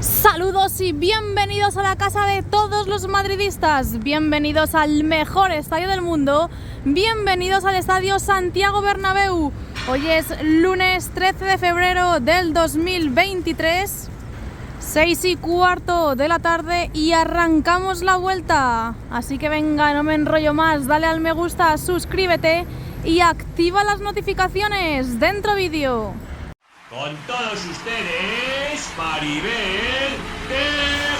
Saludos y bienvenidos a la casa de todos los madridistas, bienvenidos al mejor estadio del mundo, bienvenidos al estadio Santiago Bernabéu. Hoy es lunes 13 de febrero del 2023, 6:15 de la tarde y arrancamos la vuelta. Así que venga, no me enrollo más, dale al me gusta, suscríbete y activa las notificaciones. Dentro vídeo. Con todos ustedes, Maribel de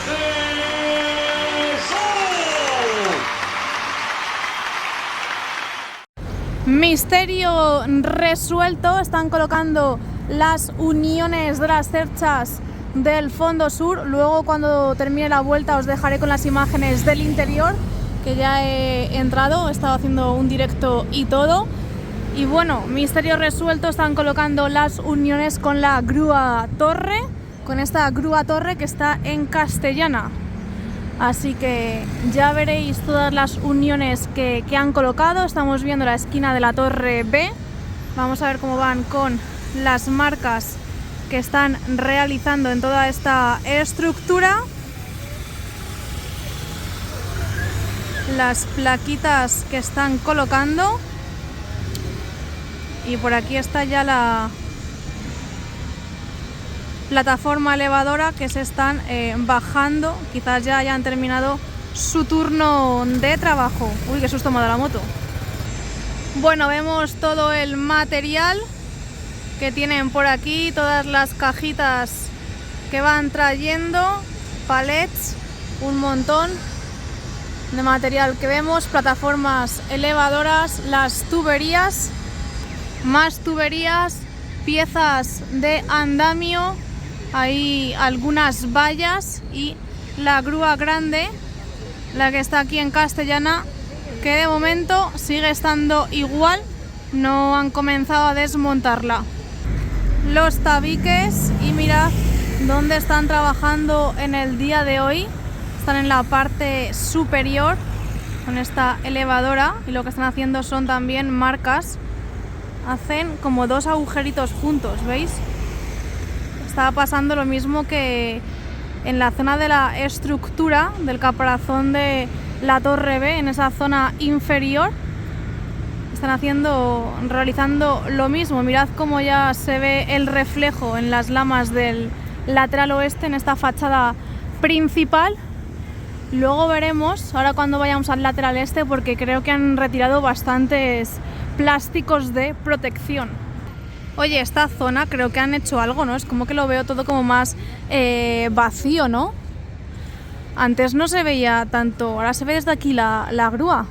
Jesús. Misterio resuelto, están colocando las uniones de las cerchas del fondo sur. Luego, cuando termine la vuelta, os dejaré con las imágenes del interior, que ya he entrado, he estado haciendo un directo y todo. Y bueno, misterio resuelto, están colocando las uniones con la grúa torre, con esta grúa torre que está en Castellana. Así que ya veréis todas las uniones que han colocado. Estamos viendo la esquina de la torre B. Vamos a ver cómo van con las marcas que están realizando en toda esta estructura. Las plaquitas que están colocando. Y por aquí está ya la plataforma elevadora que se están bajando. Quizás ya hayan terminado su turno de trabajo. Uy, qué susto me ha dado la moto. Bueno, vemos todo el material que tienen por aquí, todas las cajitas que van trayendo, palets, un montón de material que vemos, plataformas elevadoras, las tuberías, más tuberías, piezas de andamio, hay algunas vallas y la grúa grande, la que está aquí en Castellana, que de momento sigue estando igual, no han comenzado a desmontarla. Los tabiques, y mirad dónde están trabajando en el día de hoy, están en la parte superior con esta elevadora y lo que están haciendo son también marcas. Hacen como dos agujeritos juntos, ¿veis? Está pasando lo mismo que en la zona de la estructura del caparazón de la torre B, en esa zona inferior. Están realizando lo mismo. Mirad cómo ya se ve el reflejo en las lamas del lateral oeste, en esta fachada principal. Luego veremos, ahora cuando vayamos al lateral este, porque creo que han retirado bastantes plásticos de protección. Oye, esta zona creo que han hecho algo, ¿no? Es como que lo veo todo como más vacío, ¿no? Antes no se veía tanto, ahora se ve desde aquí la grúa.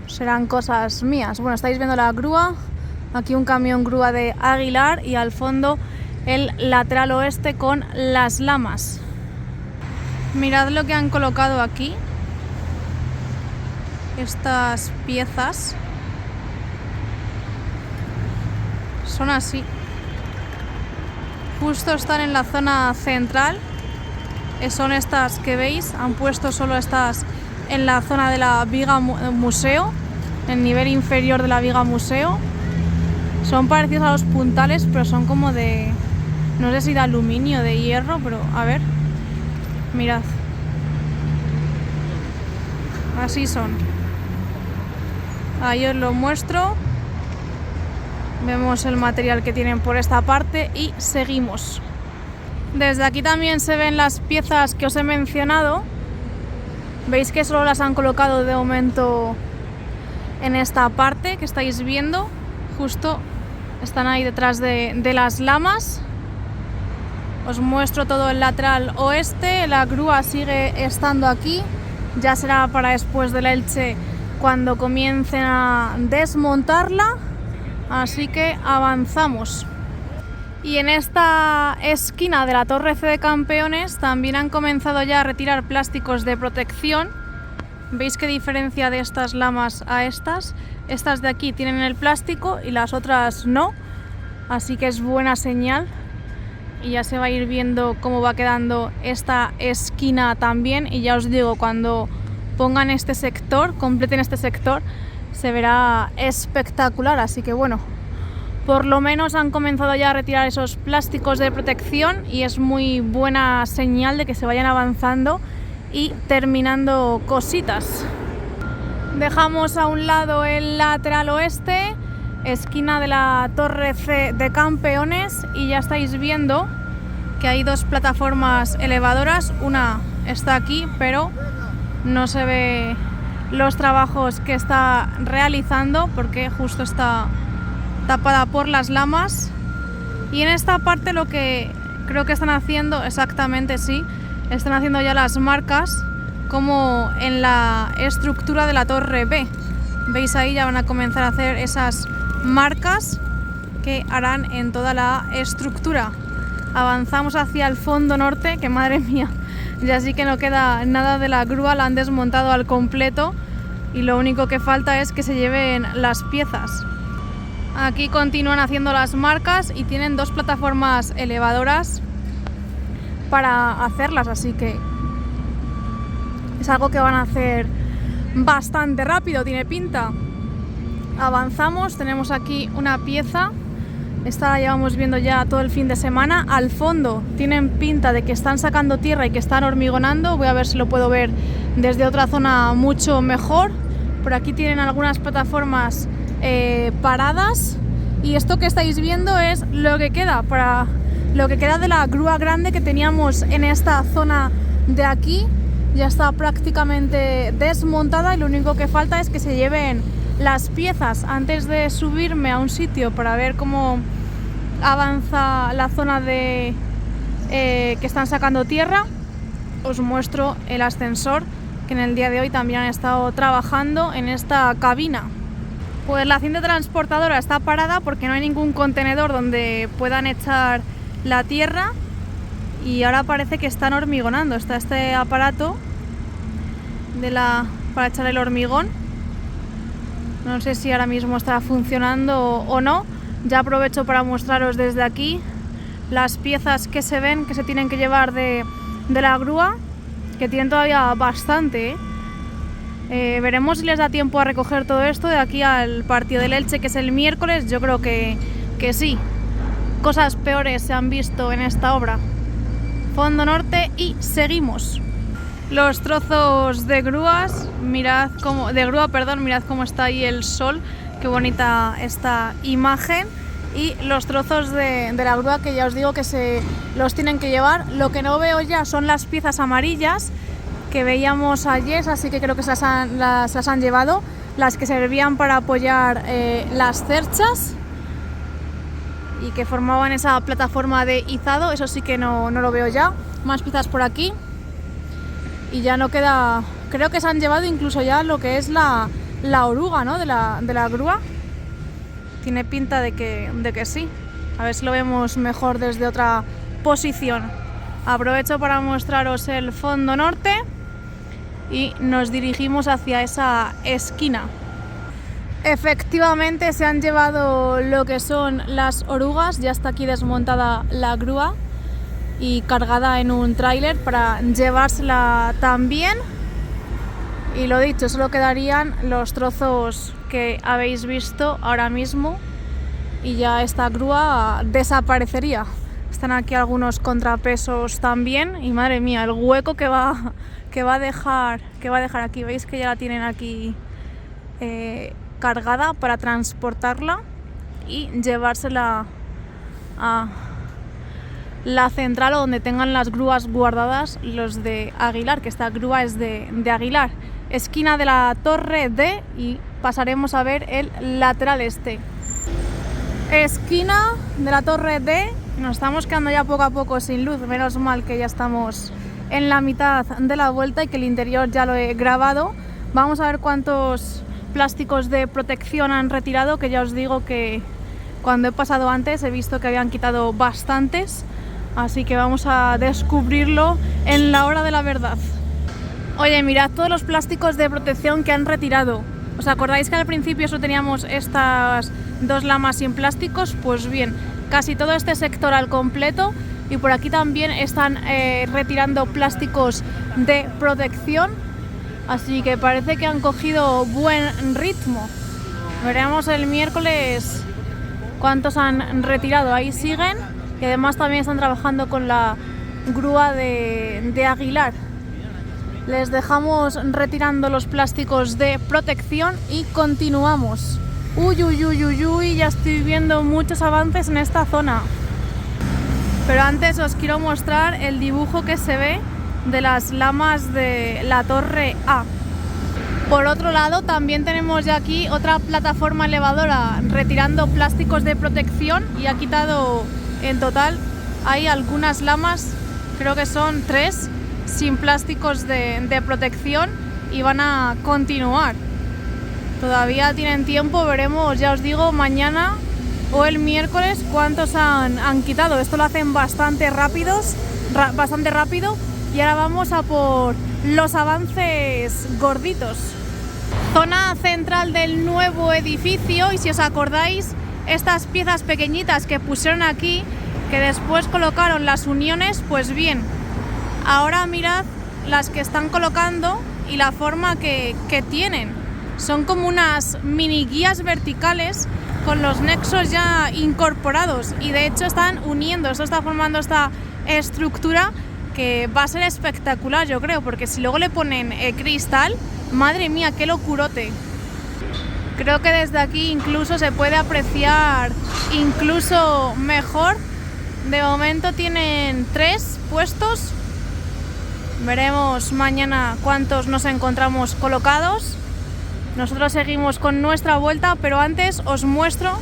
Serán cosas mías. Bueno, estáis viendo la grúa, aquí un camión grúa de Aguilar y al fondo el lateral oeste con las lamas. Mirad lo que han colocado aquí. Estas piezas son así. Justo están en la zona central. Son estas que veis. Han puesto solo estas en la zona de la viga museo, en el nivel inferior de la viga museo. Son parecidos a los puntales, pero son como de, no sé si de aluminio, de hierro, pero a ver, mirad. Así son. Ahí os lo muestro. Vemos el material que tienen por esta parte y seguimos. Desde aquí también se ven las piezas que os he mencionado. Veis que solo las han colocado de momento en esta parte que estáis viendo. Justo están ahí detrás de las lamas. Os muestro todo el lateral oeste. La grúa sigue estando aquí. Ya será para después del Elche cuando comiencen a desmontarla, así que avanzamos. Y en esta esquina de la Torre C de Campeones también han comenzado ya a retirar plásticos de protección. ¿Veis qué diferencia de estas lamas a estas? Estas de aquí tienen el plástico y las otras no, así que es buena señal. Y ya se va a ir viendo cómo va quedando esta esquina también. Y ya os digo, cuando pongan este sector, completen este sector, se verá espectacular. Así que bueno, por lo menos han comenzado ya a retirar esos plásticos de protección y es muy buena señal de que se vayan avanzando y terminando cositas. Dejamos a un lado el lateral oeste, esquina de la Torre C de Campeones, y ya estáis viendo que hay dos plataformas elevadoras. Una está aquí, pero no se ve los trabajos que está realizando porque justo está tapada por las lamas. Y en esta parte lo que creo que están haciendo, exactamente sí, están haciendo ya las marcas como en la estructura de la Torre B. Veis ahí, ya van a comenzar a hacer esas marcas que harán en toda la estructura. Avanzamos hacia el fondo norte, que madre mía, ya sí que no queda nada de la grúa, la han desmontado al completo y lo único que falta es que se lleven las piezas. Aquí continúan haciendo las marcas y tienen dos plataformas elevadoras para hacerlas, así que es algo que van a hacer bastante rápido, tiene pinta. Avanzamos, tenemos aquí una pieza. Esta la llevamos viendo ya todo el fin de semana. Al fondo tienen pinta de que están sacando tierra y que están hormigonando. Voy a ver si lo puedo ver desde otra zona mucho mejor. Por aquí tienen algunas plataformas paradas. Y esto que estáis viendo es lo que queda de la grúa grande que teníamos en esta zona de aquí. Ya está prácticamente desmontada y lo único que falta es que se lleven las piezas. Antes de subirme a un sitio para ver cómo avanza la zona de que están sacando tierra, os muestro el ascensor que en el día de hoy también han estado trabajando en esta cabina. Pues la cinta transportadora está parada porque no hay ningún contenedor donde puedan echar la tierra y ahora parece que están hormigonando. Está este aparato para echar el hormigón. No sé si ahora mismo está funcionando o no. Ya aprovecho para mostraros desde aquí las piezas que se ven que se tienen que llevar de la grúa, que tienen todavía bastante, veremos si les da tiempo a recoger todo esto de aquí al partido del Elche, que es el miércoles. Yo creo que sí. Cosas peores se han visto en esta obra. Fondo norte y seguimos. Los trozos de grúas, mirad cómo está ahí el sol, qué bonita esta imagen. Y los trozos de la grúa que ya os digo que se los tienen que llevar. Lo que no veo ya son las piezas amarillas que veíamos ayer, así que creo que las han llevado, las que servían para apoyar las cerchas y que formaban esa plataforma de izado. Eso sí que no lo veo ya. Más piezas por aquí y ya no queda. Creo que se han llevado incluso ya lo que es la oruga, ¿no? de la grúa. Tiene pinta de que sí. A ver si lo vemos mejor desde otra posición. Aprovecho para mostraros el fondo norte y nos dirigimos hacia esa esquina. Efectivamente se han llevado lo que son las orugas. Ya está aquí desmontada la grúa y cargada en un tráiler para llevársela también. Y lo dicho, solo quedarían los trozos que habéis visto ahora mismo y ya esta grúa desaparecería. Están aquí algunos contrapesos también y madre mía, el hueco que va a dejar aquí. Veis que ya la tienen aquí cargada para transportarla y llevársela a la central o donde tengan las grúas guardadas los de Aguilar, que esta grúa es de Aguilar. Esquina de la Torre D y pasaremos a ver el lateral este. Esquina de la Torre D, nos estamos quedando ya poco a poco sin luz, menos mal que ya estamos en la mitad de la vuelta y que el interior ya lo he grabado. Vamos a ver cuántos plásticos de protección han retirado, que ya os digo que cuando he pasado antes he visto que habían quitado bastantes, así que vamos a descubrirlo en la hora de la verdad. Oye, mirad todos los plásticos de protección que han retirado. ¿Os acordáis que al principio solo teníamos estas dos lamas sin plásticos? Pues bien, casi todo este sector al completo, y por aquí también están retirando plásticos de protección, así que parece que han cogido buen ritmo. Veremos el miércoles cuántos han retirado. Ahí siguen y además también están trabajando con la grúa de Aguilar. Les dejamos retirando los plásticos de protección y continuamos. Uy, uy, uy, uy, uy, ya estoy viendo muchos avances en esta zona. Pero antes os quiero mostrar el dibujo que se ve de las lamas de la Torre A. Por otro lado, también tenemos ya aquí otra plataforma elevadora retirando plásticos de protección y ha quitado en total, hay algunas lamas, creo que son 3, sin plásticos de protección y van a continuar. Todavía tienen tiempo, veremos, ya os digo, mañana o el miércoles cuántos han quitado. Esto lo hacen bastante rápido y ahora vamos a por los avances gorditos. Zona central del nuevo edificio y si os acordáis, estas piezas pequeñitas que pusieron aquí, que después colocaron las uniones, pues bien, ahora mirad las que están colocando y la forma que tienen. Son como unas mini guías verticales con los nexos ya incorporados y de hecho están uniendo, esto está formando esta estructura que va a ser espectacular, yo creo, porque si luego le ponen cristal, madre mía, qué locurote. Creo que desde aquí incluso se puede apreciar incluso mejor. De momento tienen 3 puestos, veremos mañana cuántos nos encontramos colocados. Nosotros seguimos con nuestra vuelta, pero antes os muestro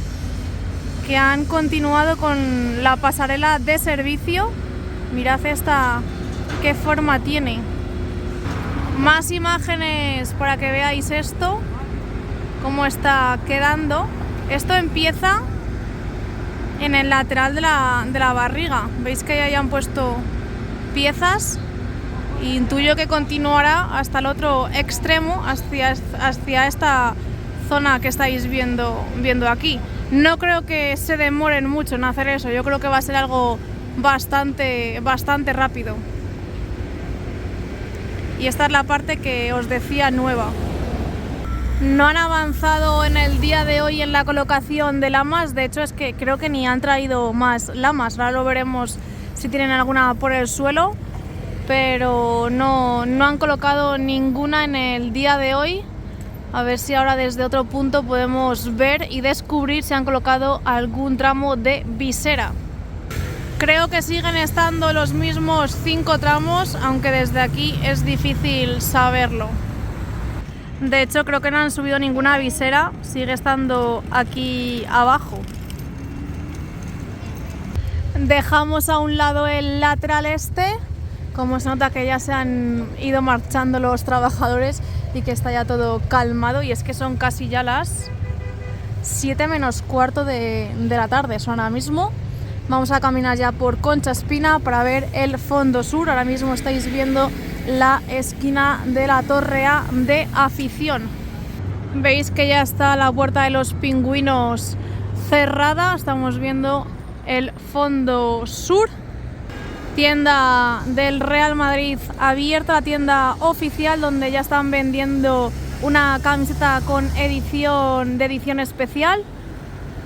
que han continuado con la pasarela de servicio. Mirad esta, qué forma tiene. Más imágenes para que veáis esto, cómo está quedando. Esto empieza en el lateral de la barriga. Veis que ya hayan puesto piezas. Y intuyo que continuará hasta el otro extremo, hacia esta zona que estáis viendo aquí. No creo que se demoren mucho en hacer eso, yo creo que va a ser algo bastante rápido. Y esta es la parte que os decía nueva. No han avanzado en el día de hoy en la colocación de lamas, de hecho es que creo que ni han traído más lamas, ahora lo veremos si tienen alguna por el suelo. Pero no han colocado ninguna en el día de hoy. A ver si ahora desde otro punto podemos ver y descubrir si han colocado algún tramo de visera. Creo que siguen estando los mismos 5 tramos, aunque desde aquí es difícil saberlo. De hecho, creo que no han subido ninguna visera, sigue estando aquí abajo. Dejamos a un lado el lateral este. Como se nota que ya se han ido marchando los trabajadores y que está ya todo calmado, y es que son casi ya las 7 menos cuarto de la tarde, son ahora mismo. Vamos a caminar ya por Concha Espina para ver el fondo sur. Ahora mismo estáis viendo la esquina de la Torre A de afición. Veis que ya está la puerta de los pingüinos cerrada, estamos viendo el fondo sur. Tienda del Real Madrid abierta, la tienda oficial donde ya están vendiendo una camiseta con edición especial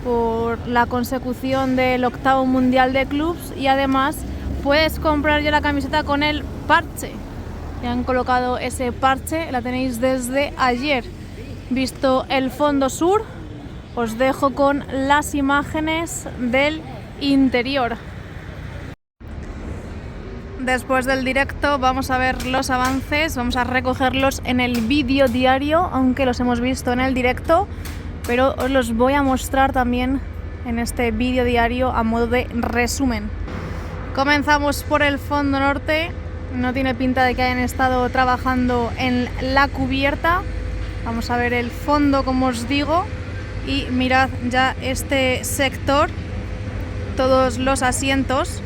por la consecución del 8º Mundial de Clubs, y además puedes comprar ya la camiseta con el parche. Ya han colocado ese parche, la tenéis desde ayer. Visto el fondo sur, os dejo con las imágenes del interior. Después del directo vamos a ver los avances, vamos a recogerlos en el vídeo diario, aunque los hemos visto en el directo, pero os los voy a mostrar también en este vídeo diario a modo de resumen. Comenzamos por el fondo norte, no tiene pinta de que hayan estado trabajando en la cubierta. Vamos a ver el fondo, como os digo, y mirad ya este sector, todos los asientos.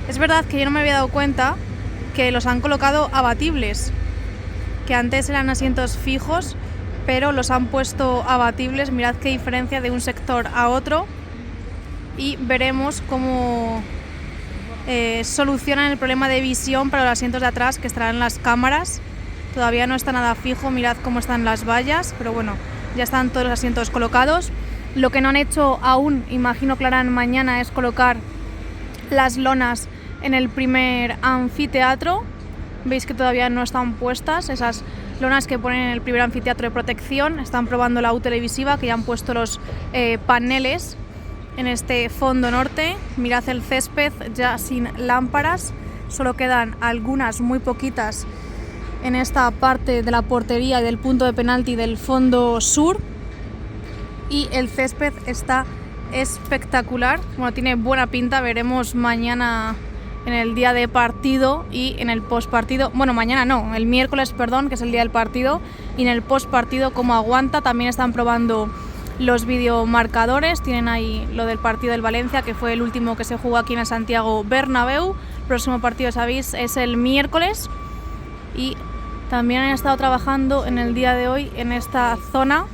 Es verdad que yo no me había dado cuenta que los han colocado abatibles, que antes eran asientos fijos, pero los han puesto abatibles. Mirad qué diferencia de un sector a otro y veremos cómo solucionan el problema de visión para los asientos de atrás, que estarán en las cámaras. Todavía no está nada fijo, mirad cómo están las vallas, pero bueno, ya están todos los asientos colocados. Lo que no han hecho aún, imagino que lo harán mañana, es colocar las lonas en el primer anfiteatro. Veis que todavía no están puestas esas lonas que ponen en el primer anfiteatro de protección. Están probando la U televisiva, que ya han puesto los paneles en este fondo norte. Mirad el césped ya sin lámparas, solo quedan algunas, muy poquitas, en esta parte de la portería y del punto de penalti del fondo sur. Y el césped está espectacular, bueno, tiene buena pinta. Veremos mañana en el día de partido y en el postpartido, bueno, mañana no, el miércoles, perdón, que es el día del partido, y en el postpartido cómo aguanta. También están probando los videomarcadores, tienen ahí lo del partido del Valencia, que fue el último que se jugó aquí en el Santiago Bernabéu. El próximo partido, sabéis, es el miércoles. Y también han estado trabajando en el día de hoy en esta zona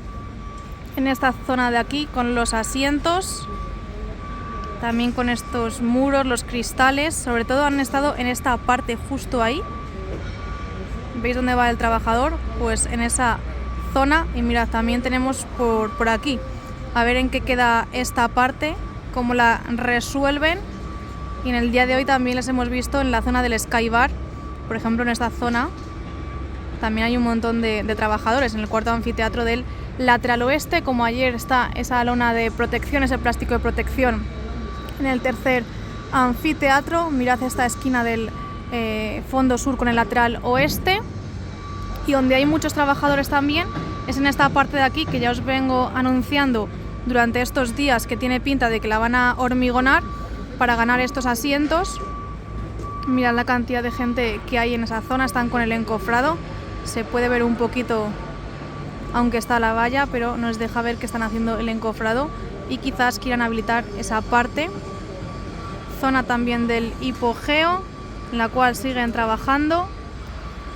de aquí, con los asientos, también con estos muros, los cristales. Sobre todo han estado en esta parte justo ahí. ¿Veis dónde va el trabajador? Pues en esa zona. Y mirad, también tenemos por aquí. A ver en qué queda esta parte, cómo la resuelven. Y en el día de hoy también les hemos visto en la zona del Sky Bar. Por ejemplo, en esta zona también hay un montón de trabajadores. En el cuarto anfiteatro del lateral oeste, como ayer, está esa lona de protección, ese plástico de protección en el tercer anfiteatro. Mirad esta esquina del fondo sur con el lateral oeste. Y donde hay muchos trabajadores también es en esta parte de aquí, que ya os vengo anunciando durante estos días, que tiene pinta de que la van a hormigonar para ganar estos asientos. Mirad la cantidad de gente que hay en esa zona, están con el encofrado. Se puede ver un poquito, aunque está la valla, pero nos deja ver que están haciendo el encofrado y quizás quieran habilitar esa parte. Zona también del hipogeo, en la cual siguen trabajando.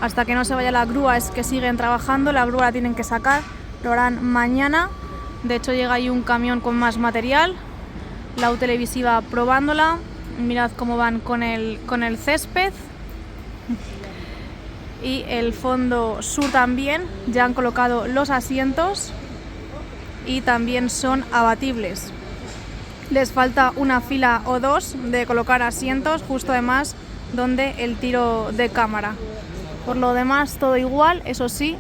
Hasta que no se vaya la grúa es que siguen trabajando. La grúa la tienen que sacar, lo harán mañana. De hecho, llega ahí un camión con más material. La U televisiva probándola. Mirad cómo van con el césped. Y el fondo sur también, ya han colocado los asientos y también son abatibles. Les falta una fila o dos de colocar asientos, justo además donde el tiro de cámara. Por lo demás, todo igual. Eso sí,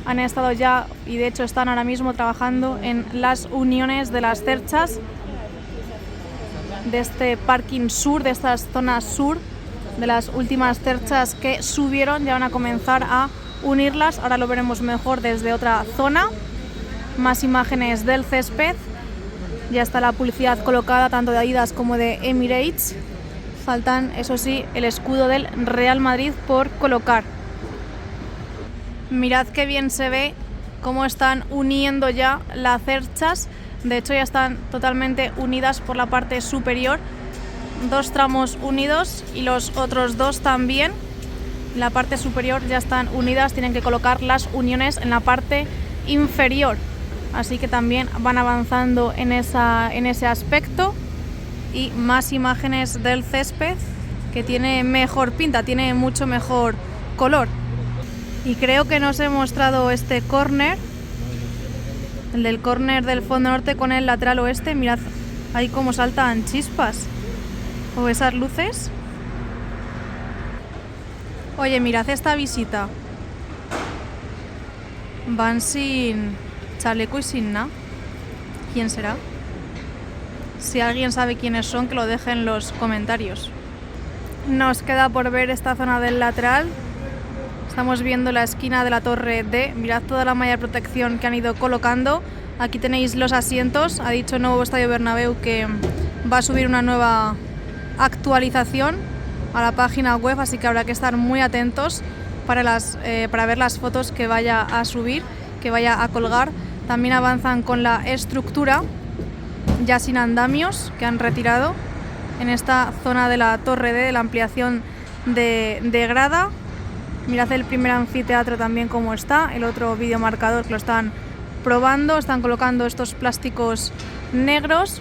han estado ya, y de hecho están ahora mismo trabajando en las uniones de las cerchas de este parking sur, de estas zonas sur, de las últimas cerchas que subieron. Ya van a comenzar a unirlas. Ahora lo veremos mejor desde otra zona. Más imágenes del césped. Ya está la publicidad colocada, tanto de Adidas como de Emirates. Faltan, eso sí, el escudo del Real Madrid por colocar. Mirad qué bien se ve cómo están uniendo ya las cerchas. De hecho, ya están totalmente unidas por la parte superior. 2 tramos unidos y los otros 2 también. La parte superior ya están unidas, tienen que colocar las uniones en la parte inferior. Así que también van avanzando en ese aspecto. Y más imágenes del césped, que tiene mejor pinta, tiene mucho mejor color. Y creo que nos he mostrado este córner, el del córner del fondo norte con el lateral oeste. Mirad ahí cómo saltan chispas. O esas luces. Oye, mirad esta visita. Van sin chaleco y sin nada. ¿Quién será? Si alguien sabe quiénes son, que lo deje en los comentarios. Nos queda por ver esta zona del lateral. Estamos viendo la esquina de la torre D. Mirad toda la malla de protección que han ido colocando. Aquí tenéis los asientos. Ha dicho Nuevo Estadio Bernabéu que va a subir una nueva actualización a la página web, así que habrá que estar muy atentos para ver las fotos que vaya a subir, que vaya a colgar. También avanzan con la estructura, ya sin andamios, que han retirado en esta zona de la torre D, de la ampliación de grada. Mirad el primer anfiteatro también cómo está, el otro videomarcador que lo están probando. Están colocando estos plásticos negros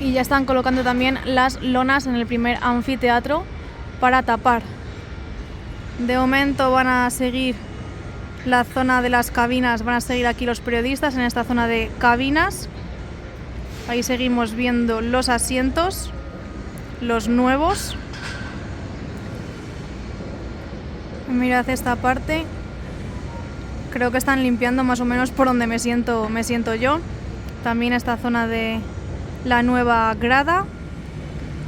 y ya están colocando también las lonas en el primer anfiteatro para tapar. De momento van a seguir la zona de las cabinas. Van a seguir aquí los periodistas en esta zona de cabinas. Ahí seguimos viendo los asientos, los nuevos. Mirad esta parte. Creo que están limpiando más o menos por donde me siento yo. También esta zona de la nueva grada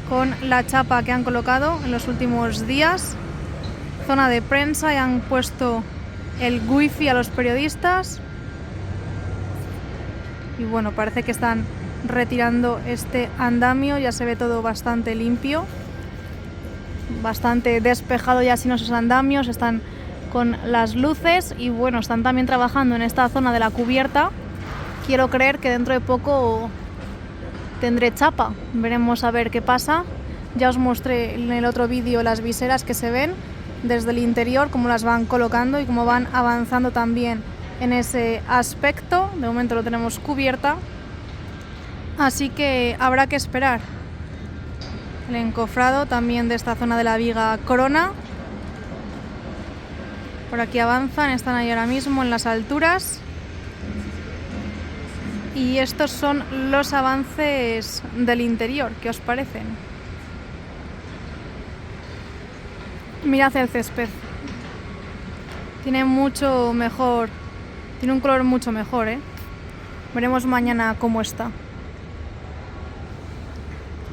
con la chapa que han colocado en los últimos días. Zona de prensa y han puesto el wifi a los periodistas. Y bueno, parece que están retirando este andamio. Ya se ve todo bastante limpio, bastante despejado ya sin esos andamios. Están con las luces y bueno, están también trabajando en esta zona de la cubierta. Quiero creer que dentro de poco tendré chapa. Veremos a ver qué pasa. Ya os mostré en el otro vídeo las viseras que se ven desde el interior, cómo las van colocando y cómo van avanzando también en ese aspecto. De momento lo tenemos cubierta, así que habrá que esperar. El encofrado también de esta zona de la viga Corona. Por aquí avanzan, están ahí ahora mismo en las alturas. Y estos son los avances del interior. ¿Qué os parecen? Mirad el césped. Tiene mucho mejor, tiene un color mucho mejor, ¿eh? Veremos mañana cómo está.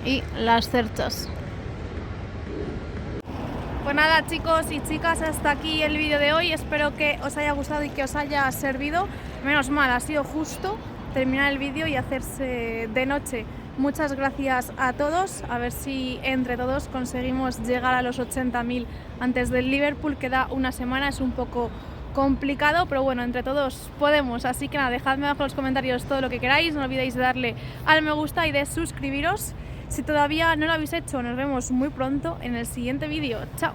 Y las cerchas. Pues nada, chicos y chicas, hasta aquí el vídeo de hoy. Espero que os haya gustado y que os haya servido. Menos mal, ha sido justo terminar el vídeo y hacerse de noche. Muchas gracias a todos. A ver si entre todos conseguimos llegar a los 80.000 antes del Liverpool. Queda una semana, es un poco complicado, pero bueno, entre todos podemos. Así que nada, dejadme abajo en los comentarios todo lo que queráis. No olvidéis de darle al me gusta y de suscribiros si todavía no lo habéis hecho. Nos vemos muy pronto en el siguiente vídeo. Chao.